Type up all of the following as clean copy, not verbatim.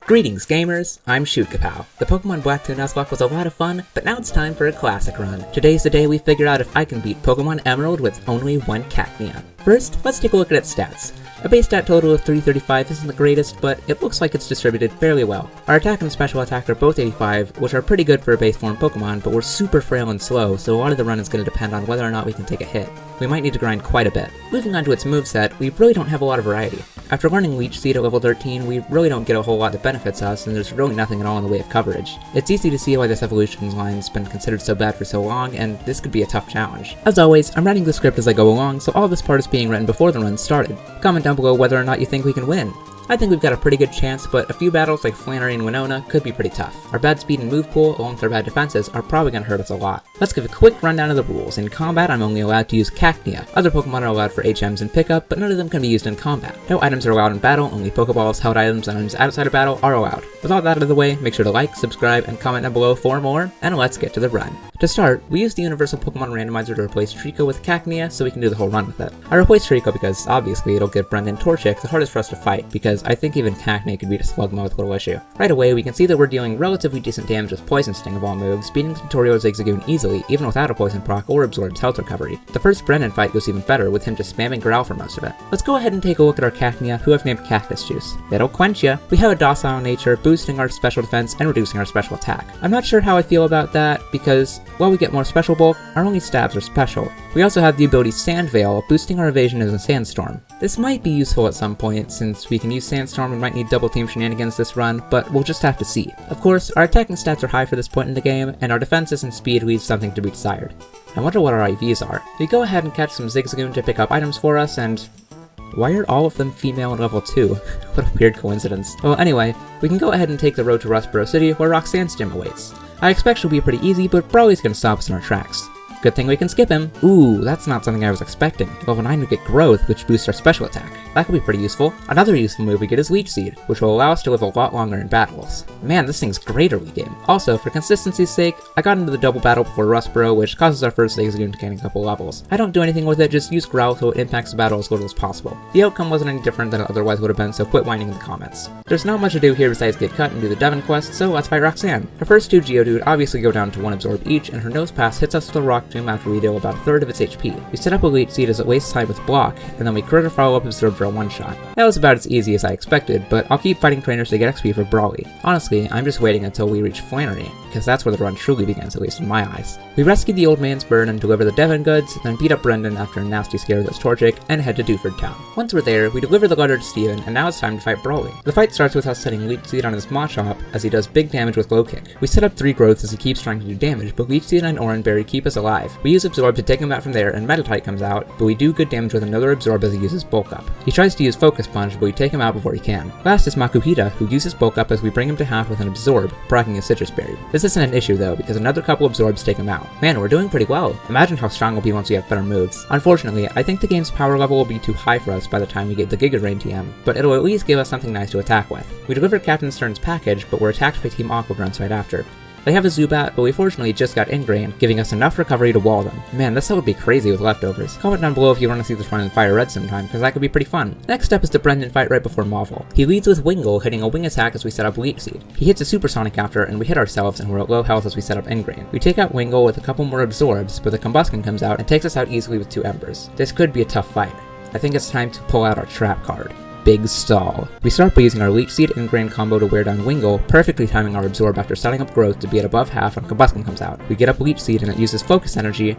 Greetings gamers, I'm Kapow. The Pokemon Black 2 Nuzlocke was a lot of fun, but now it's time for a classic run. Today's the day we figure out if I can beat Pokemon Emerald with only one Cacnea. First, let's take a look at its stats. A base stat total of 335 isn't the greatest, but it looks like it's distributed fairly well. Our attack and special attack are both 85, which are pretty good for a base form Pokemon, but we're super frail and slow, so a lot of the run is going to depend on whether or not we can take a hit. We might need to grind quite a bit. Moving on to its moveset, we really don't have a lot of variety. After learning Leech Seed at level 13, we really don't get a whole lot that benefits us, and there's really nothing at all in the way of coverage. It's easy to see why this evolution line's been considered so bad for so long, and this could be a tough challenge. As always, I'm writing the script as I go along, so all this part is being written before the run started. Comment down below whether or not you think we can win. I think we've got a pretty good chance, but a few battles like Flannery and Winona could be pretty tough. Our bad speed and move pool, along with our bad defenses, are probably going to hurt us a lot. Let's give a quick rundown of the rules. In combat, I'm only allowed to use Cacnea. Other Pokemon are allowed for HMs and pickup, but none of them can be used in combat. No items are allowed in battle, only Pokeballs, held items, and items outside of battle are allowed. With all that out of the way, make sure to like, subscribe, and comment down below for more, and let's get to the run. To start, we use the Universal Pokemon Randomizer to replace Trico with Cacnea so we can do the whole run with it. I replaced Trico because, obviously, it'll give Brendan Torchic the hardest for us to fight, because I think even Cacnea could beat a Slugma with little issue. Right away, we can see that we're dealing relatively decent damage with Poison Sting of all moves, beating Tutorial Zigzagoon easily, even without a Poison proc or Absorb's health recovery. The first Brendan fight goes even better, with him just spamming Growl for most of it. Let's go ahead and take a look at our Cacnea, who I've named Cactus Juice. It'll quench ya. We have a docile nature, boosting our special defense and reducing our special attack. I'm not sure how I feel about that, because while we get more special bulk, our only stabs are special. We also have the ability Sand Veil, boosting our evasion as a Sandstorm. This might be useful at some point, since we can use Sandstorm and might need double team shenanigans this run, but we'll just have to see. Of course, our attacking stats are high for this point in the game, and our defenses and speed leaves something to be desired. I wonder what our IVs are. We go ahead and catch some Zigzagoon to pick up items for us, and why are all of them female at level 2? What a weird coincidence. Well, anyway, we can go ahead and take the road to Rustboro City, where Roxanne's gym awaits. I expect she'll be pretty easy, but Brawly's gonna stop us in our tracks. Good thing we can skip him. Ooh, that's not something I was expecting. Level 9 we get Growth, which boosts our special attack. That could be pretty useful. Another useful move we get is Leech Seed, which will allow us to live a lot longer in battles. Man, this thing's great early game. Also, for consistency's sake, I got into the double battle before Rustboro, which causes our first Zigzagoon to gain a couple levels. I don't do anything with it, just use Growl so it impacts the battle as little as possible. The outcome wasn't any different than it otherwise would have been, so quit whining in the comments. There's not much to do here besides get cut and do the Devon quest, so let's fight Roxanne. Her first two Geodude obviously go down to 1 Absorb each, and her Nose Pass hits us with a Rock Tomb after we deal about a third of its HP. We set up a Leech Seed as it wastes time with Block, and then we critter follow up Absorb for a one-shot. That was about as easy as I expected, but I'll keep fighting trainers to get XP for Brawly. Honestly, I'm just waiting until we reach Flannery, because that's where the run truly begins, at least in my eyes. We rescue the old man's burn and deliver the Devon goods, then beat up Brendan after a nasty scare with his Torchic, and head to Dewford Town. Once we're there, we deliver the letter to Steven, and now it's time to fight Brawly. The fight starts with us setting Leech Seed on his Machop, as he does big damage with Low Kick. We set up 3 growths as he keeps trying to do damage, but Leech Seed and Oran Berry keep us alive. We use Absorb to take him out from there, and Meditite comes out, but we do good damage with another Absorb as he uses Bulk Up. He tries to use Focus Punch, but we take him out before he can. Last is Makuhita, who uses Bulk Up as we bring him to half with an Absorb, proccing his Citrus Berry. This isn't an issue though, because another couple Absorbs take him out. Man, we're doing pretty well. Imagine how strong we'll be once we have better moves. Unfortunately, I think the game's power level will be too high for us by the time we get the Giga Drain TM, but it'll at least give us something nice to attack with. We deliver Captain Stern's package, but we're attacked by Team Aqua grunts right after. They have a Zubat, but we fortunately just got Ingrain, giving us enough recovery to wall them. Man, this would be crazy with leftovers. Comment down below if you want to see this run in Fire Red sometime, because that could be pretty fun. Next up is the Brendan fight right before Mauville. He leads with Wingull, hitting a wing attack as we set up Leech Seed. He hits a Supersonic after, and we hit ourselves, and we're at low health as we set up Ingrain. We take out Wingull with a couple more Absorbs, but the Combustion comes out and takes us out easily with 2 Embers. This could be a tough fight. I think it's time to pull out our Trap card. Big Stall. We start by using our Leech Seed Ingrain combo to wear down Wingull, perfectly timing our Absorb after setting up Growth to be at above half when Combustion comes out. We get up Leech Seed and it uses Focus Energy,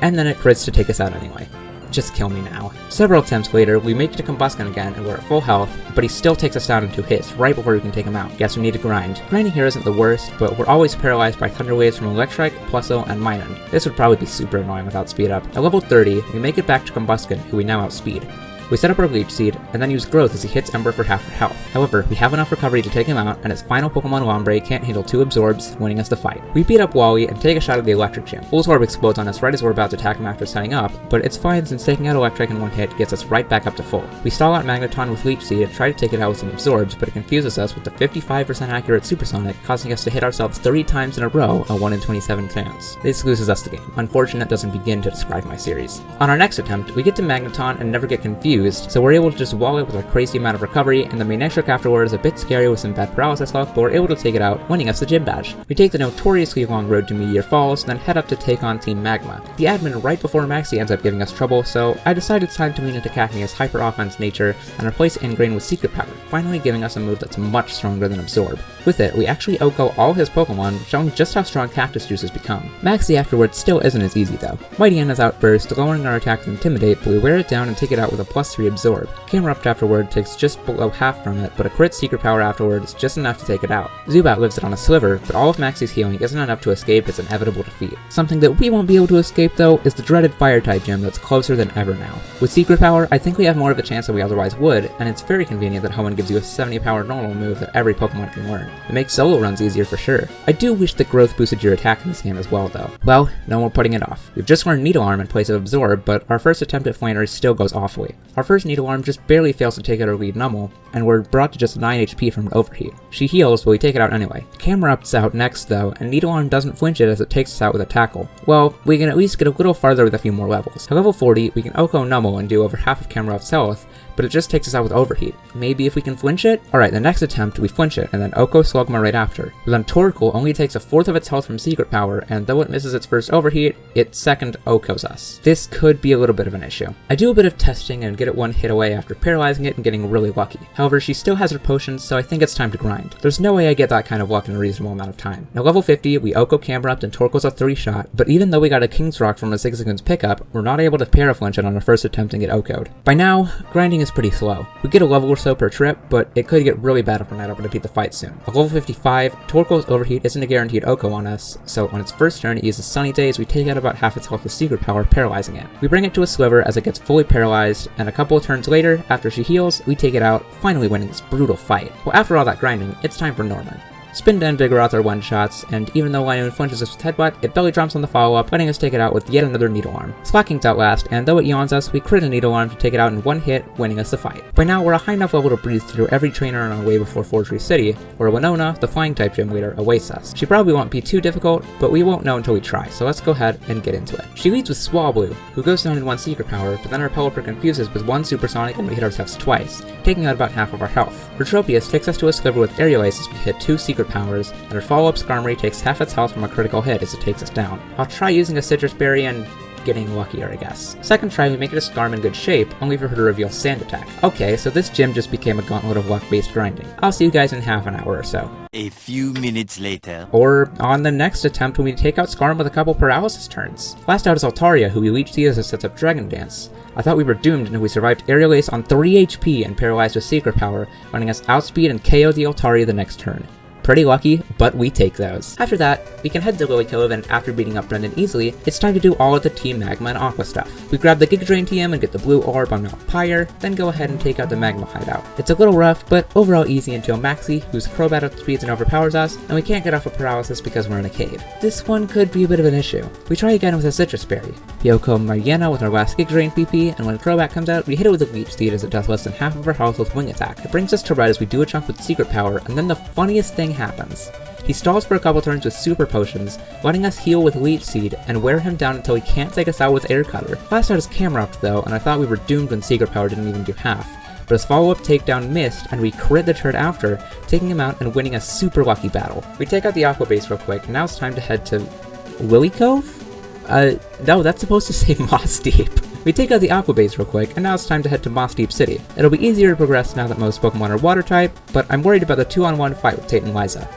and then it crits to take us out anyway. Just kill me now. Several attempts later, we make it to Combustion again and we're at full health, but he still takes us down in 2 hits, right before we can take him out. Guess we need to grind. Grinding here isn't the worst, but we're always paralyzed by Thunder Waves from Electrike, Plusle, and Minun. This would probably be super annoying without speed up. At level 30, we make it back to Combustion, who we now outspeed. We set up our Leech Seed, and then use Growth as he hits Ember for half our health. However, we have enough recovery to take him out, and his final Pokemon Lombre can't handle 2 Absorbs, winning us the fight. We beat up Wally and take a shot at the Electric Gym. Voltorb explodes on us right as we're about to attack him after setting up, but it's fine since taking out Electric in 1 hit gets us right back up to full. We stall out Magneton with Leech Seed and try to take it out with some Absorbs, but it confuses us with the 55% accurate Supersonic, causing us to hit ourselves 3 times in a row, a 1 in 27 chance. This loses us the game. Unfortunate doesn't begin to describe my series. On our next attempt, we get to Magneton and never get confused confused, so we're able to just wall it with a crazy amount of recovery, and the main extra afterward is a bit scary with some bad paralysis luck, but we're able to take it out, winning us the gym badge. We take the notoriously long road to Meteor Falls, and then head up to take on Team Magma. The admin right before Maxi ends up giving us trouble, so I decided it's time to lean into Cacnea's hyper offense nature and replace Ingrain with Secret Power, finally giving us a move that's much stronger than Absorb. With it, we actually OHKO all his Pokemon, showing just how strong Cactus Juice has become. Maxi afterwards still isn't as easy though. Mighty Anna's outburst, lowering our attack with Intimidate, but we wear it down and take it out with a +3 Absorb. Camerupt afterward takes just below half from it, but a crit Secret Power afterward is just enough to take it out. Zubat lives it on a sliver, but all of Maxi's healing isn't enough to escape its inevitable defeat. Something that we won't be able to escape though is the dreaded Fire-type gym that's closer than ever now. With Secret Power, I think we have more of a chance than we otherwise would, and it's very convenient that Hoenn gives you a 70 power normal move that every Pokemon can learn. It makes solo runs easier for sure. I do wish that Growth boosted your attack in this game as well though. Well, no more putting it off. We've just learned Needle Arm in place of Absorb, but our first attempt at Flannery still goes awfully. Our first Needle Arm just barely fails to take out our lead Numel, and we're brought to just 9 HP from an Overheat. She heals, but we take it out anyway. Camerupt's out next though, and Needle Arm doesn't flinch it as it takes us out with a Tackle. Well, we can at least get a little farther with a few more levels. At level 40, we can OHKO Numel and do over half of Camerupt's health, but it just takes us out with Overheat. Maybe if we can flinch it? Alright, the next attempt, we flinch it, and then OHKO Slugma right after. But then Torkoal only takes a fourth of its health from Secret Power, and though it misses its first Overheat, it second OHKOs us. This could be a little bit of an issue. I do a bit of testing and get it one hit away after paralyzing it and getting really lucky. However, she still has her potions, so I think it's time to grind. There's no way I get that kind of luck in a reasonable amount of time. Now level 50, we OHKO Camerupt and Torkoal's a 3-shot, but even though we got a King's Rock from a Zigzagoon's pickup, we're not able to Paraflinch it on our first attempt and get OHKO'd. By now, grinding is pretty slow. We get a level or so per trip, but it could get really bad if we're not able to beat the fight soon. At level 55, Torkoal's Overheat isn't a guaranteed OHKO on us, so on its first turn it uses Sunny Days, we take out about half its health with Secret Power, paralyzing it. We bring it to a sliver as it gets fully paralyzed, and a couple of turns later, after she heals, we take it out, finally winning this brutal fight. Well, after all that grinding, it's time for Norman. Spin and Vigoroth are one-shots, and even though Linoone flinches us with Headbutt, it belly drops on the follow-up, letting us take it out with yet another Needle Arm. Slacking's out last, and though it yawns us, we crit a Needle Arm to take it out in one hit, winning us the fight. By now, we're a high enough level to breathe through every trainer on our way before Fortree City, where Winona, the Flying-type gym leader, awaits us. She probably won't be too difficult, but we won't know until we try, so let's go ahead and get into it. She leads with Swablu, who goes down in one Secret Power, but then our Pelipper confuses with one Supersonic and we hit ourselves twice, taking out about half of our health. Retropius takes us to a sliver with Aerial Ace as we hit 2 Secret Powers, and our follow-up Skarmory takes half its health from a critical hit as it takes us down. I'll try using a Citrus Berry and getting luckier, I guess. Second try, we make it a Skarm in good shape, only for her to reveal Sand Attack. Okay, so this gym just became a gauntlet of luck-based grinding. I'll see you guys in half an hour or so. A few minutes later. Or on the next attempt when we take out Skarm with a couple paralysis turns. Last out is Altaria, who we Leech Seed as it sets up Dragon Dance. I thought we were doomed until we survived Aerial Ace on 3 HP and paralyzed with Secret Power, letting us outspeed and KO the Altaria the next turn. Pretty lucky, but we take those. After that, we can head to Lily Cove, and after beating up Brendan easily, it's time to do all of the Team Magma and Aqua stuff. We grab the Giga Drain TM and get the blue orb on Mount Pyre, then go ahead and take out the Magma hideout. It's a little rough, but overall easy until Maxi, whose Crobat outspeeds and overpowers us, and we can't get off of paralysis because we're in a cave. This one could be a bit of an issue. We try again with a Citrus Berry. We OHKO Mariana with our last Giga Drain PP, and when Crobat comes out, we hit it with a Leech Seed as it does less than half of our health with Wing Attack. It brings us to red as we do a chunk with Secret Power, and then the funniest thing happens. He stalls for a couple turns with Super Potions, letting us heal with Leech Seed and wear him down until he can't take us out with Air Cutter. Last out is Camerupt though, and I thought we were doomed when Secret Power didn't even do half. But his follow-up takedown missed, and we crit the turn after, taking him out and winning a super lucky battle. We take out the Aqua base real quick, and now it's time to head to Lily Cove? No, that's supposed to say Mossdeep. We take out the Aqua base real quick, and now it's time to head to Mossdeep City. It'll be easier to progress now that most Pokemon are water type, but I'm worried about the 2-on-1 fight with Tate and Liza.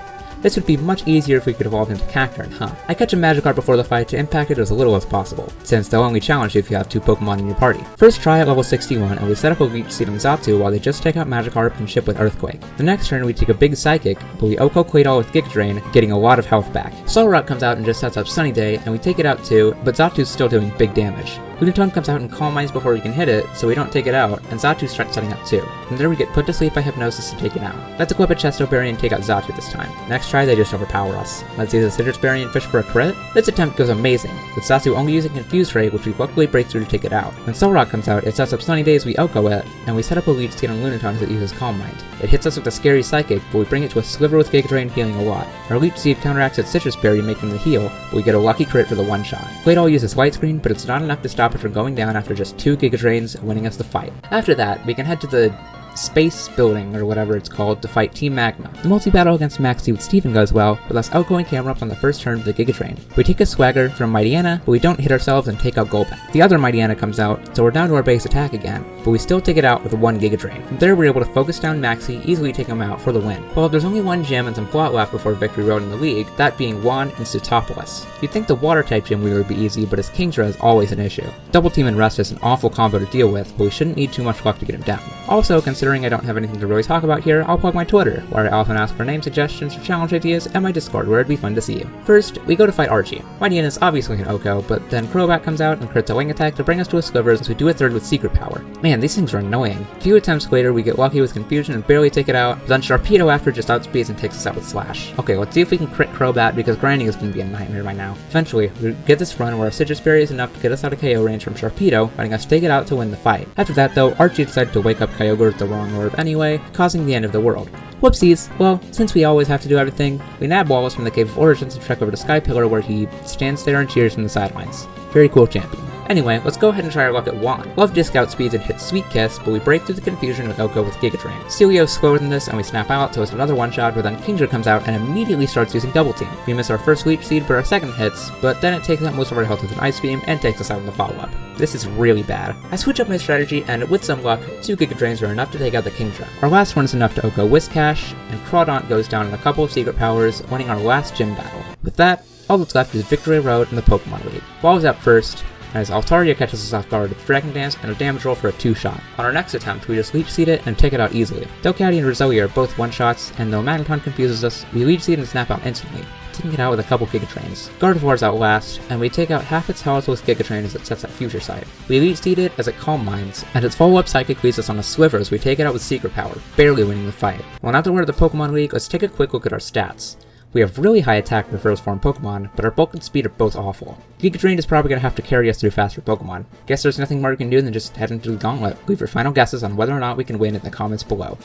This would be much easier if we could evolve into Cacturn, huh? I catch a Magikarp before the fight to impact it as little as possible, since they'll only challenge you if you have 2 Pokemon in your party. First try at level 61, and we set up a Leech Seed on Xatu while they just take out Magikarp and ship with Earthquake. The next turn we take a big Psychic, but we OHKO Claydol with Giga Drain, getting a lot of health back. Solrock comes out and just sets up Sunny Day, and we take it out too, but Xatu's still doing big damage. Lunatone comes out and Calm Minds before we can hit it, so we don't take it out, and Xatu starts setting up too. From there we get put to sleep by Hypnosis to take it out. Let's equip a Chesto Berry and take out Xatu this time. Next try they just overpower us. Let's use a Citrus Berry and fish for a crit. This attempt goes amazing, with Xatu only using Confuse Ray, which we luckily break through to take it out. When Solrock comes out, it sets up Sunny Days, we OHKO it, and we set up a Leech Seed on Lunatone as it uses Calm Mind. It hits us with a scary Psychic, but we bring it to a sliver with Giga Drain, healing a lot. Our Leech Seed counteracts its Citrus Berry, making the heal, but we get a lucky crit for the one-shot. Claydol uses Light Screen, but it's not enough to stop stop it from going down after just 2 Giga Drains, winning us the fight. After that, we can head to the space building, or whatever it's called, to fight Team Magma. The multi-battle against Maxi with Steven goes well, with us outgoing camera up on the first turn of the Giga Drain. We take a swagger from Mightyena, but we don't hit ourselves and take out Golbat. The other Mightyena comes out, so we're down to our base attack again, but we still take it out with 1 Giga Drain. From there, we're able to focus down Maxi, easily take him out for the win. Well, there's only 1 gym and some plot left before Victory Road in the league, that being Juan and Sutopolis. You'd think the water-type gym leader would be easy, but his Kingdra is always an issue. Double Team and Rest is an awful combo to deal with, but we shouldn't need too much luck to get him down. Also, considering I don't have anything to really talk about here, I'll plug my Twitter, where I often ask for name suggestions or challenge ideas, and my Discord, where it'd be fun to see you. First, we go to fight Archie. Mightyena is obviously an Oko, but then Crobat comes out and crits a wing attack to bring us to a sliver as we do a third with secret power. Man, these things are annoying. A few attempts later, we get lucky with confusion and barely take it out, but then Sharpedo after just outspeeds and takes us out with Slash. Okay, let's see if we can crit Crobat, because grinding is going to be a nightmare by now. Eventually, we get this run where our Citrus Berry is enough to get us out of KO range from Sharpedo, letting us take it out to win the fight. After that though, Archie decided to wake up Kyogre with the wrong orb anyway, causing the end of the world. Whoopsies. Well, since we always have to do everything, we nab Wallace from the Cave of Origins and trek over to Sky Pillar where he stands there and cheers from the sidelines. Very cool champion. Anyway, let's go ahead and try our luck at Juan. Love Disc outspeeds and hits Sweet Kiss, but we break through the confusion with Oko with Giga Drain. Celio's slower than this, and we snap out, so it's another one-shot, but then Kingdra comes out and immediately starts using Double Team. We miss our first Leech Seed, but our second hits, but then it takes out most of our health with an Ice Beam and takes us out in the follow-up. This is really bad. I switch up my strategy, and with some luck, 2 Giga Drains are enough to take out the Kingdra. Our last one is enough to Oko Whiscash, and Crawdaunt goes down in a couple of secret powers, winning our last gym battle. With that, all that's left is Victory Road and the Pokemon League. Ball is up first, as Altaria catches us off guard with Dragon Dance and a damage roll for a 2-shot. On our next attempt, we just Leech Seed it and take it out easily. Delcatty and Roselia are both 1-shots, and though Magneton confuses us, we Leech Seed and snap out instantly, taking it out with a couple Giga Trains. Gardevoir's out last, and we take out half its health with Giga Train as it sets at Future Sight. We Leech Seed it as it Calm Minds, and its follow-up Psychic leads us on a sliver as we take it out with Secret Power, barely winning the fight. Well, now that we're at the Pokemon League, let's take a quick look at our stats. We have really high attack for first form Pokemon, but our bulk and speed are both awful. Giga Drain is probably going to have to carry us through faster Pokemon. Guess there's nothing more we can do than just head into the gauntlet. Leave your final guesses on whether or not we can win in the comments below.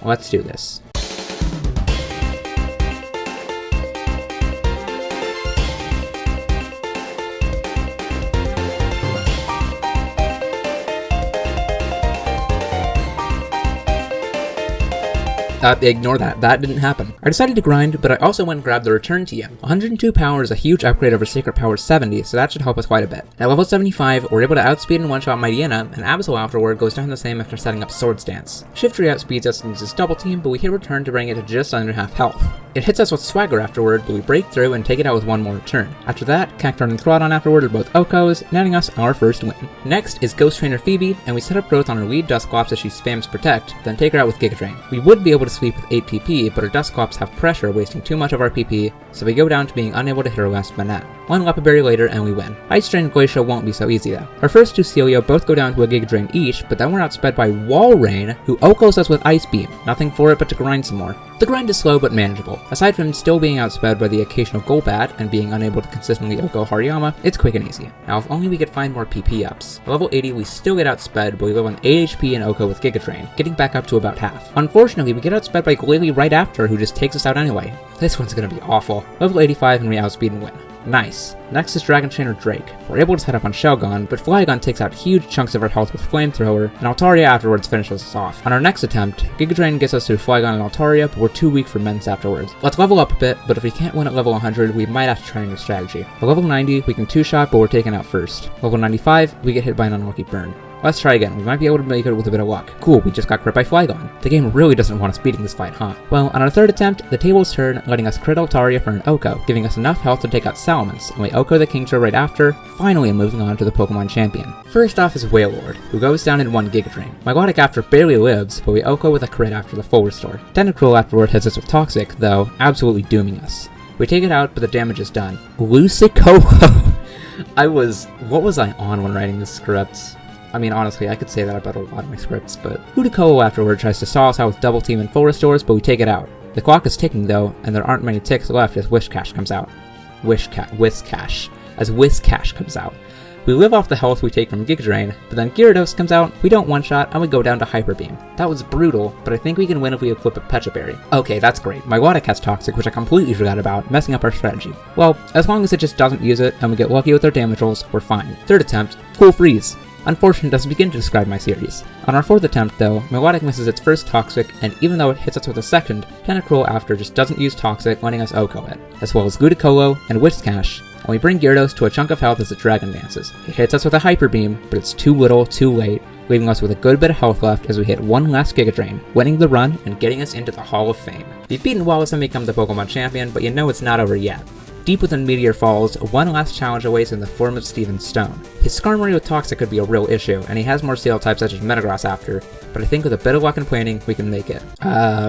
Let's do this. Ignore that. That didn't happen. I decided to grind, but I also went and grabbed the Return TM. 102 power is a huge upgrade over Secret Power 70, so that should help us quite a bit. At level 75, we're able to outspeed and one-shot Mightyena, and Absol afterward goes down the same after setting up Swords Dance. Shiftry outspeeds us and uses Double Team, but we hit Return to bring it to just under half health. It hits us with Swagger afterward, but we break through and take it out with one more return. After that, Cacnea and Crawdaunt afterward are both Okos, netting us our first win. Next is Ghost Trainer Phoebe, and we set up growth on her lead Dusclops as she spams Protect, then take her out with Giga Drain. We would be able to sweep with 8 PP, but our Dusclops have pressure, wasting too much of our PP, so we go down to being unable to hit our last Manette. One Leopard Berry later, and we win. Ice Drain and Glacial won't be so easy though. Our first two Celio both go down to a Giga Drain each, but then we're outsped by Walrein, who Okos us with Ice Beam. Nothing for it but to grind some more. The grind is slow but manageable. Aside from still being outsped by the occasional Golbat and being unable to consistently Oko Hariyama, it's quick and easy. Now if only we could find more PP ups. At level 80 we still get outsped, but we live on 8 HP and Oko with Giga Drain, getting back up to about half. Unfortunately, we get outsped by Glalie right after, who just takes us out anyway. This one's gonna be awful. Level 85 and we outspeed and win. Nice. Next is Dragon Trainer Drake. We're able to set up on Shelgon, but Flygon takes out huge chunks of our health with Flamethrower, and Altaria afterwards finishes us off. On our next attempt, Giga Drain gets us through Flygon and Altaria, but we're too weak for Mence afterwards. Let's level up a bit, but if we can't win at level 100, we might have to try a new strategy. At level 90, we can two-shot, but we're taken out first. Level 95, we get hit by an unlucky burn. Let's try again. We might be able to make it with a bit of luck. Cool, we just got crit by Flygon. The game really doesn't want us beating this fight, huh? Well, on our third attempt, the tables turn, letting us crit Altaria for an Oko, giving us enough health to take out Salamence, and we Oko the Kingdra right after, finally moving on to the Pokemon Champion. First off is Wailord, who goes down in one Giga Drain. Milotic after barely lives, but we Oko with a crit after the full restore. Tentacruel afterward hits us with Toxic, though, absolutely dooming us. We take it out, but the damage is done. Lucicoho! What was I on when writing this script? I mean, honestly, I could say that about a lot of my scripts, but Ludicolo afterward tries to stall us out with Double Team and full restores, but we take it out. The clock is ticking though, and there aren't many ticks left as Whiscash comes out. Whiscash comes out. We live off the health we take from Giga Drain, but then Gyarados comes out, we don't one-shot, and we go down to Hyper Beam. That was brutal, but I think we can win if we equip a Pecha Berry. Okay, that's great. My Wallace has Toxic, which I completely forgot about, messing up our strategy. Well, as long as it just doesn't use it, and we get lucky with our damage rolls, we're fine. Third attempt, Cool Freeze. Unfortunate doesn't begin to describe my series. On our fourth attempt though, Melodic misses its first Toxic, and even though it hits us with a second, Tentacruel after just doesn't use Toxic, letting us OHKO it, as well as Ludicolo and Whiscash, and we bring Gyarados to a chunk of health as it Dragon Dances. It hits us with a Hyper Beam, but it's too little, too late, leaving us with a good bit of health left as we hit one last Giga Drain, winning the run and getting us into the Hall of Fame. We've beaten Wallace and become the Pokemon champion, but you know it's not over yet. Deep within Meteor Falls, one last challenge awaits in the form of Steven Stone. His Skarmory with Toxic could be a real issue, and he has more Steel types such as Metagross after, but I think with a bit of luck and planning, we can make it.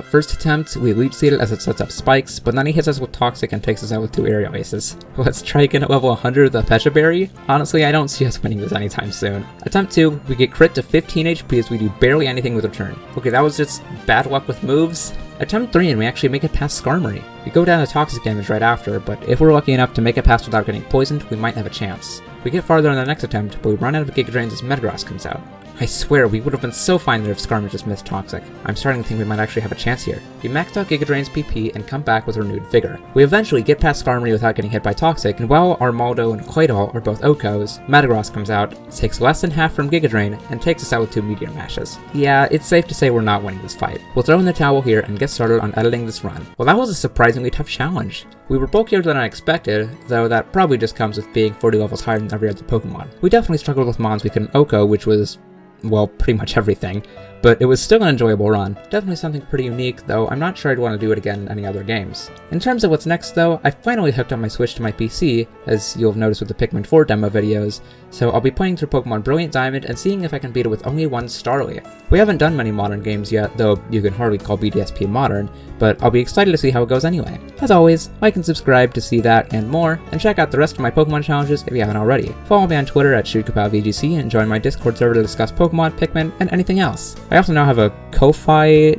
First attempt, we Leech Seed it as it sets up spikes, but then he hits us with Toxic and takes us out with 2 Aerial Aces. Let's try again at level 100 with a Pecha Berry? Honestly, I don't see us winning this anytime soon. Attempt 2, we get crit to 15 HP as we do barely anything with return. Okay, that was just bad luck with moves. Attempt 3 and we actually make it past Skarmory. We go down to Toxic damage right after, but if we're lucky enough to make it past without getting poisoned, we might have a chance. We get farther on the next attempt, but we run out of Giga Drains as Metagross comes out. I swear, we would have been so fine there if Skarmory just missed Toxic. I'm starting to think we might actually have a chance here. We maxed out Giga Drain's PP and come back with renewed vigor. We eventually get past Skarmory without getting hit by Toxic, and while Armaldo and Claydol are both OHKOs, Metagross comes out, takes less than half from Giga Drain, and takes us out with 2 Meteor Mashes. Yeah, it's safe to say we're not winning this fight. We'll throw in the towel here and get started on editing this run. Well, that was a surprisingly tough challenge. We were bulkier than I expected, though that probably just comes with being 40 levels higher than every other Pokemon. We definitely struggled with mons we couldn't OHKO, which was, well, pretty much everything, but it was still an enjoyable run. Definitely something pretty unique, though I'm not sure I'd want to do it again in any other games. In terms of what's next though, I finally hooked up my Switch to my PC, as you'll have noticed with the Pikmin 4 demo videos, so I'll be playing through Pokemon Brilliant Diamond and seeing if I can beat it with only one Starly. We haven't done many modern games yet, though you can hardly call BDSP modern, but I'll be excited to see how it goes anyway. As always, like and subscribe to see that and more, and check out the rest of my Pokemon challenges if you haven't already. Follow me on Twitter at ShootKapowVGC and join my Discord server to discuss Pokemon, Pikmin, and anything else. I also now have a Ko-Fi,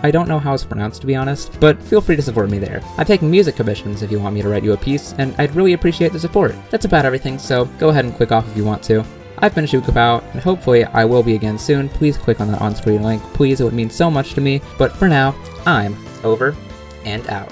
I don't know how it's pronounced to be honest, but feel free to support me there. I take music commissions if you want me to write you a piece, and I'd really appreciate the support. That's about everything, so go ahead and click off if you want to. I've been ShootKapow, and hopefully I will be again soon. Please click on that on-screen link, please, it would mean so much to me, but for now, I'm over and out.